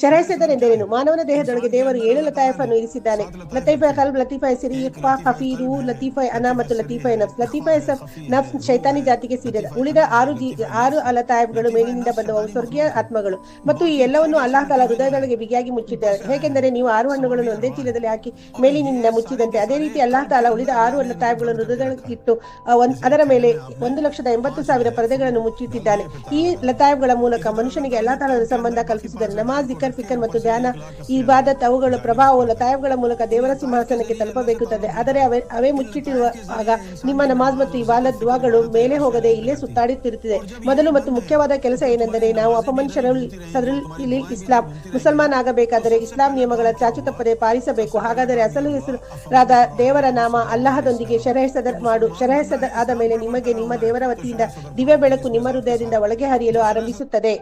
ಶರಹ್ ಎಂದರೇನು? ಮಾನವನ ದೇಹದೊಳಗೆ ದೇವರು 7 ಲತಾಯಿಫನ್ನು ಇರಿಸಿದ್ದಾನೆ. ಲತೀಫೆ ಕಲ್ಬ್, ಲತೀಫೆ ಸಿರಿ, ಇಖ್ಫಾ, ಖಫಿ, ರೂಹ್, ಲತೀಫೆ ಅನಾ ಮತ್ತು ಲತೀಫೆ ನಫ್ಸ್. ಲತೀಫೆ ನಫ್ಸ್ ಶೈತಾನಿ ಜಾತಿಗೆ ಸೇರಿದ. ಉಳಿದ 6 ಲತಾಯಿಫ್ಗಳು ಮೇಲಿನಿಂದ ಬಂದವು, ಸ್ವರ್ಗೀಯ ಆತ್ಮಗಳು. ಮತ್ತು ಈ ಎಲ್ಲವನ್ನು ಅಲ್ಲಾಹ್ ತಾಲಾ ಹೃದಯದೊಳಗೆ ಬಿಗಿಯಾಗಿ ಮುಚ್ಚಿದ್ದಾರೆ, ಹೇಗೆಂದರೆ ನೀವು 6 ಹಣ್ಣುಗಳನ್ನು ಒಂದೇ ಚೀಲದಲ್ಲಿ ಹಾಕಿ ಮೇಲಿನಿಂದ ಮುಚ್ಚಿದಂತೆ. ಅದೇ ರೀತಿ ಅಲ್ಲಾಹ್ ತಾಲಾ ಉಳಿದ 6 ಲತಾಯಿಫ್ಗಳನ್ನು ಹೃದಯದೊಳಗೆ ಇಟ್ಟು ಅದರ ಮೇಲೆ 1,80,000 ಪರದೆಗಳನ್ನು ಮುಚ್ಚಿಟ್ಟಿದ್ದಾನೆ. ಈ ಲತಾಯಿಫ್ಗಳ ಮೂಲಕ ಮನುಷ್ಯನಿಗೆ ಅಲ್ಲಾಹ್ ತಾಲಾದ ಸಂಬಂಧ ಕಲ್ಪಿಸಿದ್ದಾರೆ. ನಮಾಜ್, ಜಿಕರ್, ಫಿಕರ್ ಮತ್ತು ಧ್ಯಾನ, ಇಬಾದತ್ ಅವುಗಳ ಪ್ರಭಾವವು ಲತಾಯಿಫ್ಗಳ ಮೂಲಕ ದೇವರ ಸಿಂಹಾಸನಕ್ಕೆ ತಲುಪಬೇಕುತ್ತದೆ. ಆದರೆ ಅವೇ ಮುಚ್ಚಿಟ್ಟಿರುವಾಗ ನಿಮ್ಮ ನಮಾಜ್ ಮತ್ತು ಇಬಾದತ್ ದುವಾಗಳು ಮೇಲೆ ಹೋಗದೆ ಇಲ್ಲೇ ಸುತ್ತಾಡುತ್ತಿರುತ್ತದೆ. ಮೊದಲು ಮತ್ತು ಮುಖ್ಯವಾದ ಕೆಲಸ ಏನೆಂದರೆ ನಾವು ಸದರುಲ್ ಇಸ್ಲಾಂ ಮುಸಲ್ಮಾನ್ ಆಗಬೇಕಾದರೆ ಇಸ್ಲಾಂ ನಿಯಮಗಳ ಚಾಚು ತಪ್ಪದೆ ಪಾಲಿಸಬೇಕು. ಹಾಗಾದರೆ ಅಸಲು ಹೆಸರಾದ ದೇವರ ನಾಮ ಅಲ್ಲಾಹದೊಂದಿಗೆ ಶರಹ್ ಸದರ್ ಮಾಡು. ಶರಹ್ ಸದರ್ ಆದ ಮೇಲೆ ನಿಮಗೆ ನಿಮ್ಮ ದೇವರ ವತಿಯಿಂದ ದಿವ್ಯ ಬೆಳಕು ನಿಮ್ಮ ಹೃದಯದಿಂದ ಒಳಗೆ ಹರಿಯಲು ಆರಂಭಿಸುತ್ತದೆ.